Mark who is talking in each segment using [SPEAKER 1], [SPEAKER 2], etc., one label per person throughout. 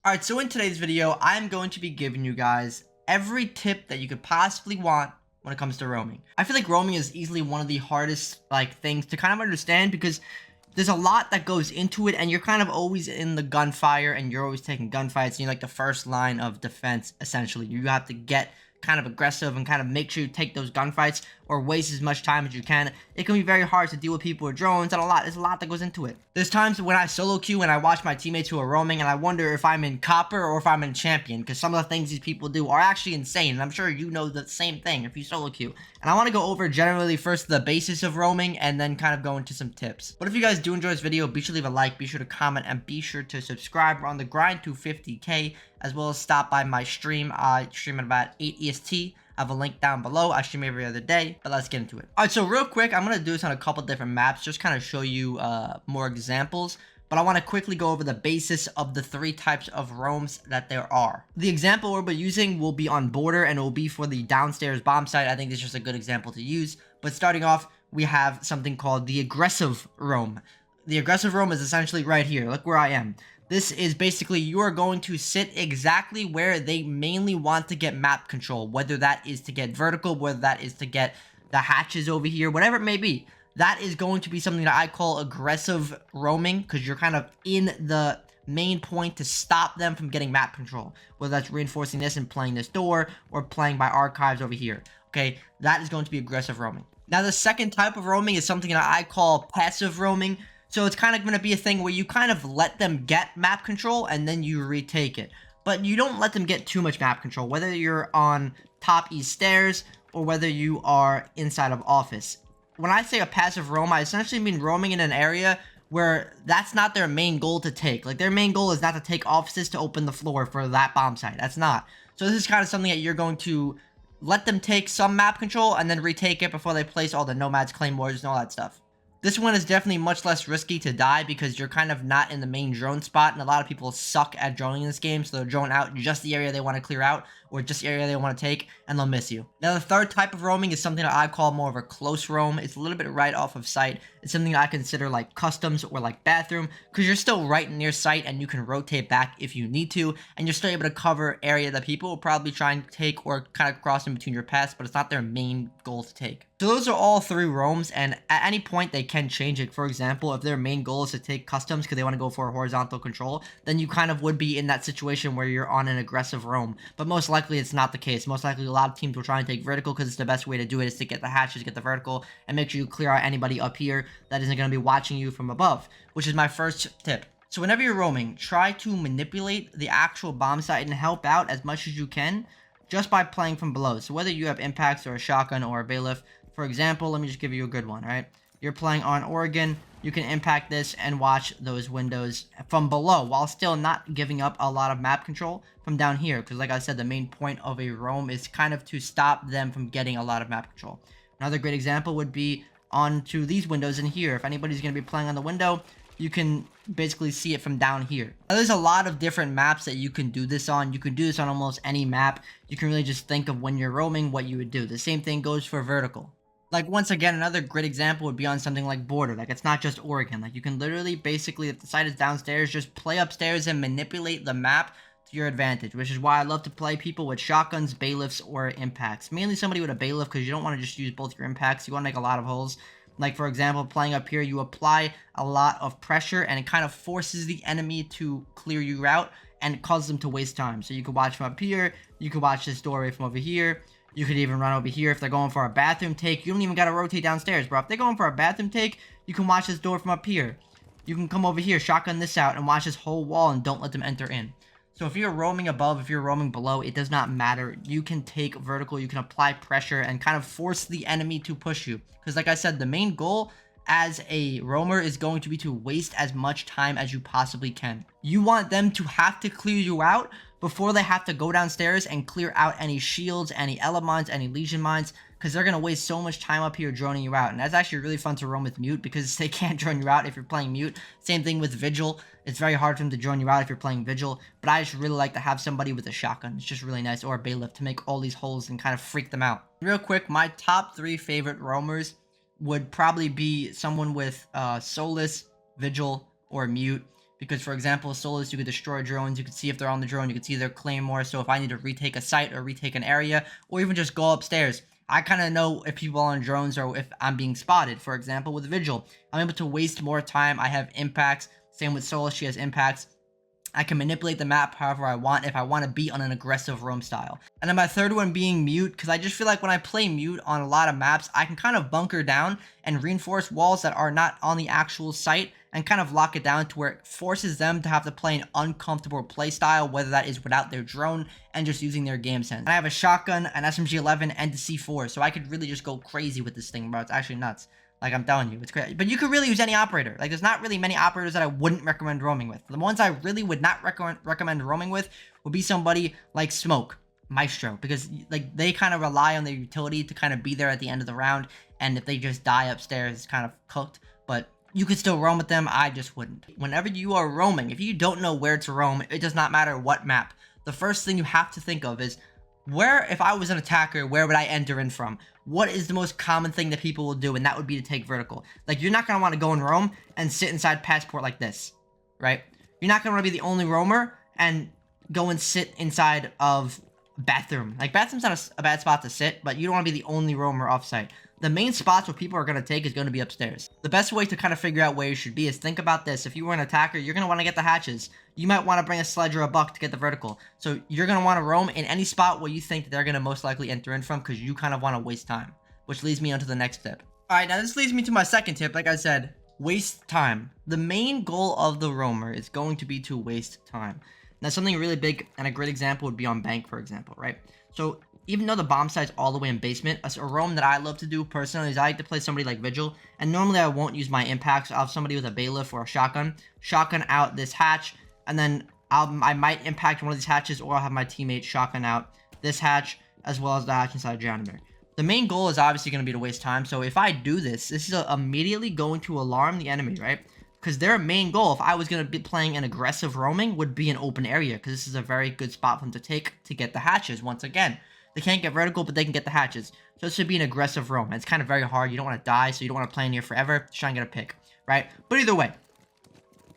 [SPEAKER 1] Alright, so in today's video, I'm going to be giving you guys every tip that you could possibly want when it comes to roaming. I feel like roaming is easily one of the hardest things to kind of understand because there's a lot that goes into it, and you're kind of always in the gunfire and you're always taking gunfights, and you're like the first line of defense. Essentially, you have to get kind of aggressive and kind of make sure you take those gunfights or waste as much time as you can. It can be very hard to deal with people with drones, and there's a lot that goes into it. There's times when I solo queue and I watch my teammates who are roaming and I wonder if I'm in copper or if I'm in champion, because some of the things these people do are actually insane, and I'm sure you know the same thing if you solo queue. And I want to go over generally first the basis of roaming and then kind of go into some tips. But if you guys do enjoy this video, be sure to leave a like, be sure to comment, and be sure to subscribe. We're on the grind to 50k, as well as stop by my stream. I stream at about 8 EST. I have a link down below. I stream every other day, but let's get into it. Alright, so real quick, I'm going to do this on a couple different maps, just kind of show you more examples. But I want to quickly go over the basis of the three types of roams that there are. The example we'll be using will be on border, and it will be for the downstairs bomb site. I think this is just a good example to use. But starting off, we have something called the aggressive roam. The aggressive roam is essentially right here. Look where I am. This is basically you are going to sit exactly where they mainly want to get map control, whether that is to get vertical, whether that is to get the hatches over here, whatever it may be. That is going to be something that I call aggressive roaming, because you're kind of in the main point to stop them from getting map control, whether that's reinforcing this and playing this door or playing by archives over here. Okay, that is going to be aggressive roaming. Now, the second type of roaming is something that I call passive roaming. So it's kind of going to be a thing where you kind of let them get map control and then you retake it. But you don't let them get too much map control, whether you're on top east stairs or whether you are inside of office. When I say a passive roam, I essentially mean roaming in an area where that's not their main goal to take. Like, their main goal is not to take offices to open the floor for that bomb site. That's not. So this is kind of something that you're going to let them take some map control and then retake it before they place all the nomads, claymores, and all that stuff. This one is definitely much less risky to die because you're kind of not in the main drone spot, and a lot of people suck at droning in this game, so they'll drone out just the area they want to clear out or just the area they want to take, and they'll miss you. Now, the third type of roaming is something that I call more of a close roam. It's a little bit right off of site. It's something that I consider like customs or like bathroom, because you're still right near site and you can rotate back if you need to, and you're still able to cover area that people will probably try and take or kind of cross in between your paths, but it's not their main goal to take. So those are all three roams, and at any point they can change it. For example, if their main goal is to take customs because they want to go for a horizontal control, then you kind of would be in that situation where you're on an aggressive roam. But most likely it's not the case. Most likely a lot of teams will try and take vertical because it's the best way to do it, is to get the hatches, get the vertical, and make sure you clear out anybody up here that isn't going to be watching you from above, which is my first tip. So whenever you're roaming, try to manipulate the actual bomb site and help out as much as you can just by playing from below. So whether you have impacts or a shotgun or a bailiff, for example, let me just give you a good one, right? You're playing on Oregon, you can impact this and watch those windows from below while still not giving up a lot of map control from down here. Because like I said, the main point of a roam is kind of to stop them from getting a lot of map control. Another great example would be onto these windows in here. If anybody's going to be playing on the window, you can basically see it from down here. Now, there's a lot of different maps that you can do this on. You can do this on almost any map. You can really just think of when you're roaming what you would do. The same thing goes for vertical. Like, once again, another great example would be on something like border. Like, it's not just Oregon. Like, you can literally, basically, if the site is downstairs, just play upstairs and manipulate the map to your advantage, which is why I love to play people with shotguns, bailiffs, or impacts. Mainly somebody with a bailiff, because you don't want to just use both your impacts. You want to make a lot of holes. Like, for example, playing up here, you apply a lot of pressure, and it kind of forces the enemy to clear you out, and it causes them to waste time. So you can watch from up here, you can watch this doorway from over here, you could even run over here. If they're going for a bathroom take, you don't even got to rotate downstairs, bro. If they're going for a bathroom take, you can watch this door from up here. You can come over here, shotgun this out, and watch this whole wall, and don't let them enter in. So if you're roaming above, if you're roaming below, it does not matter. You can take vertical, you can apply pressure, and kind of force the enemy to push you. Because like I said, the main goal as a roamer is going to be to waste as much time as you possibly can. You want them to have to clear you out before they have to go downstairs and clear out any shields, any elements, any legion mines, because they're going to waste so much time up here droning you out. And that's actually really fun to roam with mute, because they can't drone you out if you're playing mute. Same thing with vigil. It's very hard for them to drone you out if you're playing vigil, but I just really like to have somebody with a shotgun. It's just really nice, or a bailiff, to make all these holes and kind of freak them out. Real quick, my top 3 favorite roamers would probably be someone with Solus, Vigil, or Mute. Because, for example, solos, you could destroy drones, you could see if they're on the drone, you could see their claymore, so if I need to retake a site or retake an area, or even just go upstairs, I kind of know if people are on drones or if I'm being spotted. For example, with Vigil, I'm able to waste more time, I have impacts, same with Solis, she has impacts. I can manipulate the map however I want if I want to be on an aggressive roam style. And then my third one being mute, because I just feel like when I play mute on a lot of maps, I can kind of bunker down and reinforce walls that are not on the actual site and kind of lock it down to where it forces them to have to play an uncomfortable play style, whether that is without their drone and just using their game sense. And I have a shotgun, an SMG-11, and a C4, so I could really just go crazy with this thing, bro. It's actually nuts. Like, I'm telling you, it's crazy. But you could really use any operator. Like, there's not really many operators that I wouldn't recommend roaming with. The ones I really would not recommend roaming with would be somebody like Smoke, Maestro, because, like, they kind of rely on their utility to kind of be there at the end of the round, and if they just die upstairs, it's kind of cooked. But you could still roam with them, I just wouldn't. Whenever you are roaming, if you don't know where to roam, it does not matter what map. The first thing you have to think of is, where, if I was an attacker, where would I enter in from? What is the most common thing that people will do? And that would be to take vertical. Like, you're not going to want to go and roam and sit inside Passport like this, right? You're not going to want to be the only roamer and go and sit inside of bathroom. Like, bathroom's not a bad spot to sit, but you don't want to be the only roamer offsite. The main spots where people are going to take is going to be upstairs. The best way to kind of figure out where you should be is think about this. If you were an attacker, you're going to want to get the hatches. You might want to bring a sledge or a buck to get the vertical. So you're going to want to roam in any spot where you think that they're going to most likely enter in from, because you kind of want to waste time. Which leads me on to the next tip. Alright, now this leads me to my second tip. Like I said, waste time. The main goal of the roamer is going to be to waste time. Now, something really big and a great example would be on Bank, for example, right? So even though the bomb site's all the way in basement, a roam that I love to do personally is I like to play somebody like Vigil, and normally I won't use my impacts. I'll have somebody with a bailiff or a shotgun out this hatch, and then I might impact one of these hatches, or I'll have my teammate shotgun out this hatch, as well as the hatch inside Janitor. The main goal is obviously going to be to waste time, so if I do this, this is immediately going to alarm the enemy, right? Because their main goal, if I was going to be playing an aggressive roaming, would be an open area, because this is a very good spot for them to take to get the hatches once again. They can't get vertical, but they can get the hatches. So this should be an aggressive roam. And it's kind of very hard. You don't want to die, so you don't want to play in here forever. Just try and get a pick, right? But either way,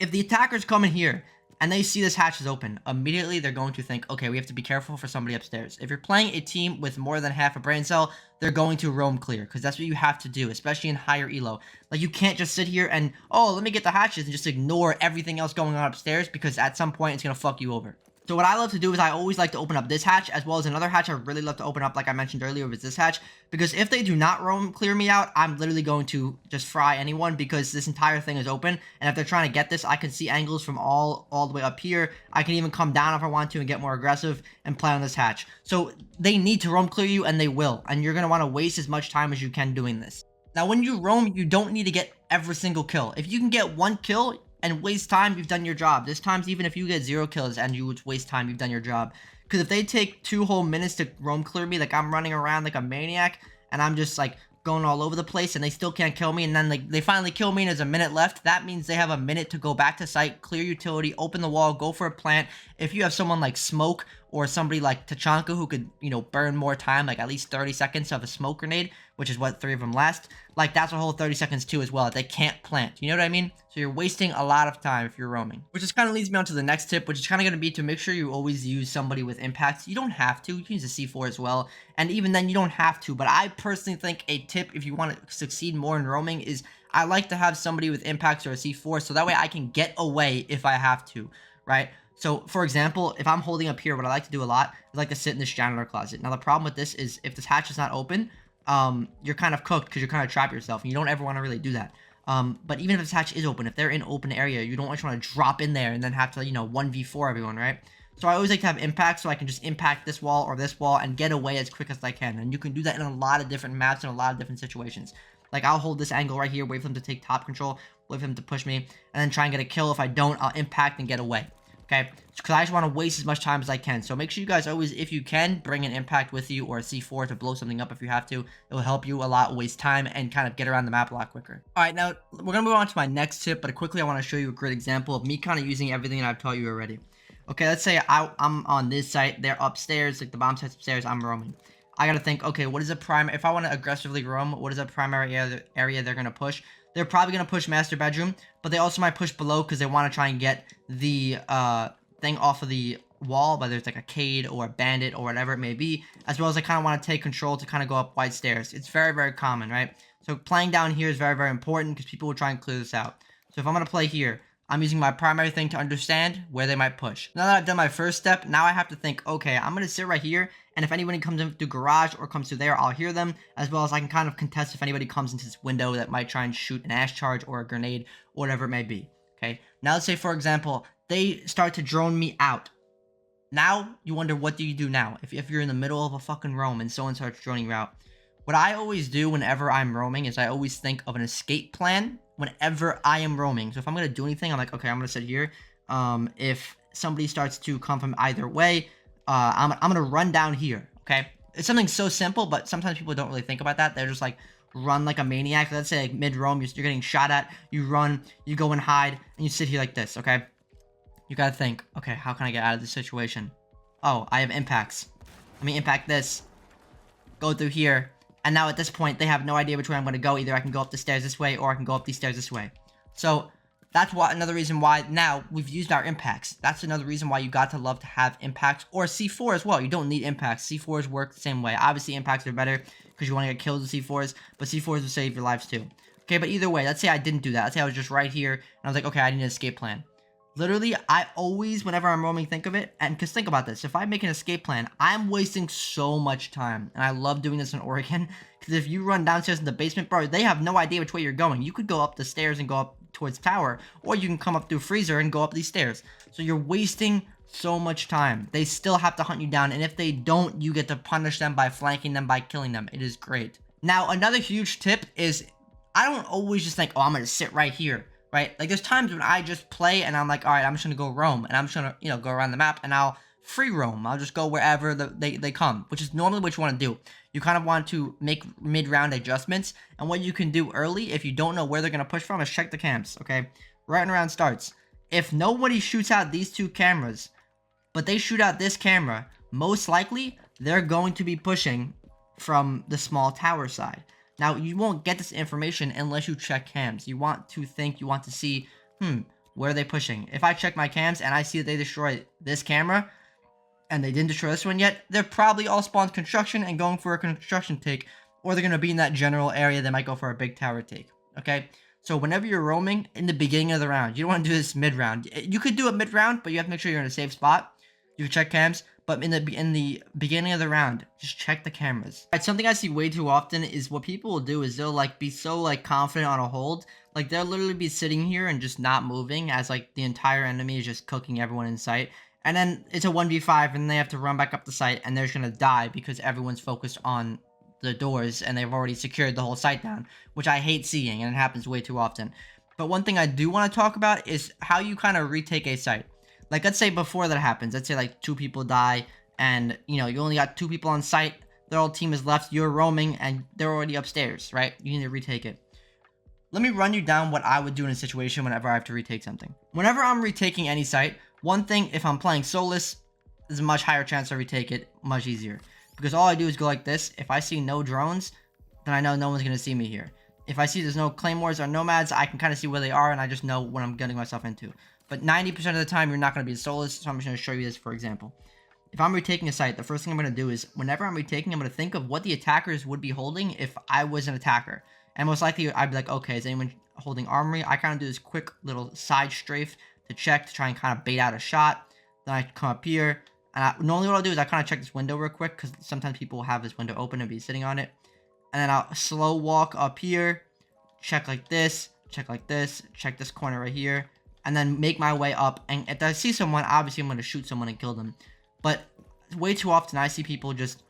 [SPEAKER 1] if the attackers come in here and they see this hatch is open, immediately they're going to think, okay, we have to be careful for somebody upstairs. If you're playing a team with more than half a brain cell, they're going to roam clear, because that's what you have to do, especially in higher elo. Like, you can't just sit here and, oh, let me get the hatches, and just ignore everything else going on upstairs, because at some point it's going to fuck you over. So what I love to do is I always like to open up this hatch, as well as another hatch I really love to open up, like I mentioned earlier, was this hatch. Because if they do not roam clear me out, I'm literally going to just fry anyone, because this entire thing is open. And if they're trying to get this, I can see angles from all the way up here. I can even come down if I want to and get more aggressive and play on this hatch. So they need to roam clear you, and they will. And you're going to want to waste as much time as you can doing this. Now, when you roam, you don't need to get every single kill. If you can get one kill and waste time, you've done your job. This times, even if you get 0 kills and you waste time, you've done your job. Because if they take 2 whole minutes to roam clear me, like I'm running around like a maniac, and I'm just like going all over the place, and they still can't kill me, and then like they finally kill me and there's a minute left, that means they have a minute to go back to site, clear utility, open the wall, go for a plant. If you have someone like Smoke or somebody like Tachanka who could, you know, burn more time, like at least 30 seconds of a smoke grenade, which is what 3 of them last, like that's a whole 30 seconds too as well. They can't plant, you know what I mean? So you're wasting a lot of time if you're roaming. Which just kind of leads me on to the next tip, which is kind of going to be to make sure you always use somebody with impacts. You don't have to. You can use a C4 as well. And even then, you don't have to. But I personally think a tip, if you want to succeed more in roaming, is I like to have somebody with impacts or a C4, so that way I can get away if I have to, right? So, for example, if I'm holding up here, what I like to do a lot is I like to sit in this janitor closet. Now, the problem with this is if this hatch is not open, you're kind of cooked, because you're kind of trap yourself, and you don't ever want to really do that. But even if this hatch is open, if they're in open area, you don't want to drop in there and then have to, you know, 1v4 everyone, right? So I always like to have impact, so I can just impact this wall or this wall and get away as quick as I can. And you can do that in a lot of different maps and a lot of different situations. Like, I'll hold this angle right here, wait for them to take top control, wait for them to push me, and then try and get a kill. If I don't, I'll impact and get away. Okay, because I just want to waste as much time as I can. So make sure you guys always, if you can, bring an impact with you or a C4 to blow something up if you have to. It will help you a lot waste time and kind of get around the map a lot quicker. All right, now we're going to move on to my next tip, but quickly I want to show you a great example of me kind of using everything that I've taught you already. Okay, let's say I'm on this site, they're upstairs, like the bomb site's upstairs, I'm roaming. I gotta think, okay, what is a primary, if I want to aggressively roam, what is a primary area they're going to push? they're probably going to push master bedroom, but they also might push below because they want to try and get the thing off of the wall, whether it's like a Cade or a bandit or whatever it may be, as well as I kind of want to take control to kind of go up wide stairs. It's very, very common, right? So playing down here is very, very important because people will try and clear this out. So if I'm going to play here, I'm using my primary thing to understand where they might push. Now that I've done my first step, now I have to think, okay, I'm going to sit right here, and if anybody comes in through garage or comes through there, I'll hear them, as well as I can kind of contest if anybody comes into this window that might try and shoot an ash charge or a grenade, or whatever it may be, okay? Now let's say, for example, they start to drone me out. Now, you wonder, what do you do now? If you're in the middle of a fucking roam and someone starts droning you out. What I always do whenever I'm roaming is I always think of an escape plan whenever I am roaming. So if I'm going to do anything, I'm like, okay, I'm going to sit here. If somebody starts to come from either way, I'm going to run down here, okay? It's something so simple, but sometimes people don't really think about that. They're just like, run like a maniac. Let's say like mid-roam, you're getting shot at, you run, you go and hide, and you sit here like this, okay? You got to think, okay, how can I get out of this situation? Oh, I have impacts. Let me impact this. Go through here. And now at this point, they have no idea which way I'm going to go. Either I can go up the stairs this way, or I can go up these stairs this way. So that's another reason why now we've used our impacts. That's another reason why you got to love to have impacts, or C4 as well. You don't need impacts. C4s work the same way. Obviously, impacts are better because you want to get killed with C4s, but C4s will save your lives too. Okay, but either way, let's say I didn't do that. Let's say I was just right here, and I was like, okay, I need an escape plan. Literally, I always, whenever I'm roaming, think of it. And because think about this. If I make an escape plan, I'm wasting so much time. And I love doing this in Oregon. Because if you run downstairs in the basement, bro, they have no idea which way you're going. You could go up the stairs and go up towards tower. Or you can come up through freezer and go up these stairs. So you're wasting so much time. They still have to hunt you down. And if they don't, you get to punish them by flanking them, by killing them. It is great. Now, another huge tip is I don't always just think, oh, I'm going to sit right here. Right? Like, there's times when I just play and I'm like, all right, I'm just going to go roam. And I'm just going to, go around the map and I'll free roam. I'll just go wherever they come, which is normally what you want to do. You kind of want to make mid-round adjustments. And what you can do early, if you don't know where they're going to push from, is check the camps, okay? Right when round starts. If nobody shoots out these two cameras, but they shoot out this camera, most likely they're going to be pushing from the small tower side. Now, you won't get this information unless you check cams. You want to think, you want to see, where are they pushing? If I check my cams and I see that they destroyed this camera and they didn't destroy this one yet, they're probably all spawned construction and going for a construction take, or they're going to be in that general area. They might go for a big tower take, okay? So whenever you're roaming in the beginning of the round, you don't want to do this mid-round. You could do it mid-round, but you have to make sure you're in a safe spot. You can check cams. But in the beginning of the round, just check the cameras. Right, something I see way too often is what people will do is they'll like be so like confident on a hold. Like they'll literally be sitting here and just not moving as like the entire enemy is just cooking everyone in sight. And then it's a 1v5 and they have to run back up the site and they're just going to die because everyone's focused on the doors and they've already secured the whole site down, which I hate seeing and it happens way too often. But one thing I do want to talk about is how you kind of retake a site. Like, let's say before that happens, let's say like 2 people die and, you only got 2 people on site, their whole team is left, you're roaming, and they're already upstairs, right? You need to retake it. Let me run you down what I would do in a situation whenever I have to retake something. Whenever I'm retaking any site, one thing, if I'm playing soulless, there's a much higher chance to retake it, much easier. Because all I do is go like this. If I see no drones, then I know no one's going to see me here. If I see there's no claymores or nomads, I can kind of see where they are, and I just know what I'm getting myself into. But 90% of the time, you're not going to be soulless, so I'm just going to show you this, for example. If I'm retaking a site, the first thing I'm going to do is, whenever I'm retaking, I'm going to think of what the attackers would be holding if I was an attacker. And most likely, I'd be like, okay, is anyone holding armory? I kind of do this quick little side strafe to check, to try and kind of bait out a shot. Then I come up here, and normally what I'll do is I kind of check this window real quick, because sometimes people will have this window open and be sitting on it. And then I'll slow walk up here, check like this, check this corner right here, and then make my way up. And if I see someone, obviously I'm going to shoot someone and kill them. But way too often I see people just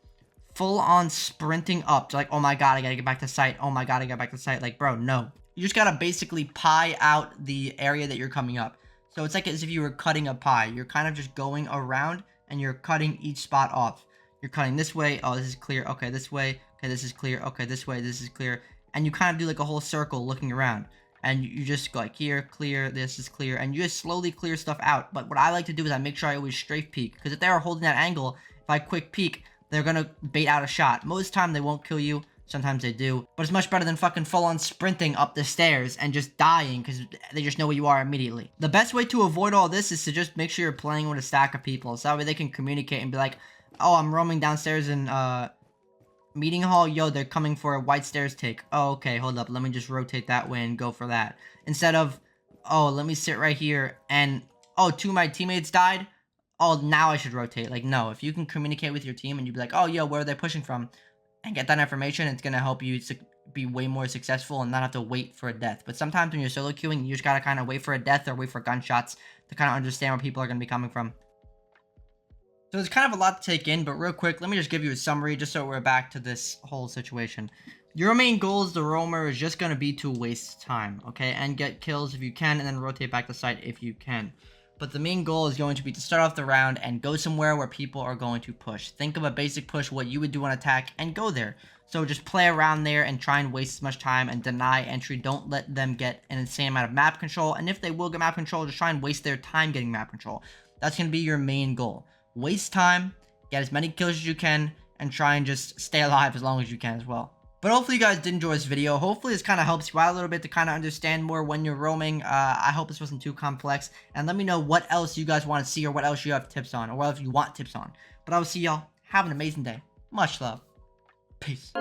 [SPEAKER 1] full on sprinting up to like, oh my god, I gotta get back to site. Oh my god, I gotta get back to site. Like, bro, no. You just gotta basically pie out the area that you're coming up. So it's like as if you were cutting a pie. You're kind of just going around and you're cutting each spot off. You're cutting this way. Oh, this is clear. Okay, this way. Okay, this is clear. Okay, this way. This is clear. And you kind of do like a whole circle looking around. And you just go like here, clear, this is clear, and you just slowly clear stuff out. But what I like to do is I make sure I always strafe peek, because if they are holding that angle, if I quick peek, they're going to bait out a shot. Most of the time, they won't kill you, Sometimes they do. But it's much better than fucking full-on sprinting up the stairs and just dying because they just know where you are immediately. The best way to avoid all this is to just make sure you're playing with a stack of people. So that way they can communicate and be like, oh, I'm roaming downstairs in meeting hall. Yo, they're coming for a white stairs take. Oh, okay, hold up. Let me just rotate that way and go for that. Instead of, oh, let me sit right here and, oh, 2 of my teammates died. Oh, now I should rotate. Like, no, if you can communicate with your team and you'd be like, oh, yo, where are they pushing from? And get that information, it's going to help you be way more successful and not have to wait for a death. But sometimes when you're solo queuing, you just got to kind of wait for a death or wait for gunshots to kind of understand where people are going to be coming from. So there's kind of a lot to take in, but real quick, let me just give you a summary just so we're back to this whole situation. Your main goal as the roamer is just going to be to waste time, okay? And get kills if you can, and then rotate back the site if you can. But the main goal is going to be to start off the round and go somewhere where people are going to push. Think of a basic push, what you would do on attack, and go there. So just play around there and try and waste as much time and deny entry. Don't let them get an insane amount of map control. And if they will get map control, just try and waste their time getting map control. That's going to be your main goal. Waste time, get as many kills as you can, and try and just stay alive as long as you can as well. But hopefully you guys did enjoy this video. Hopefully this kind of helps you out a little bit to kind of understand more when you're roaming. I hope this wasn't too complex. And let me know what else you guys want to see or what else you have tips on or what else you want tips on. But I will see y'all. Have an amazing day. Much love. Peace.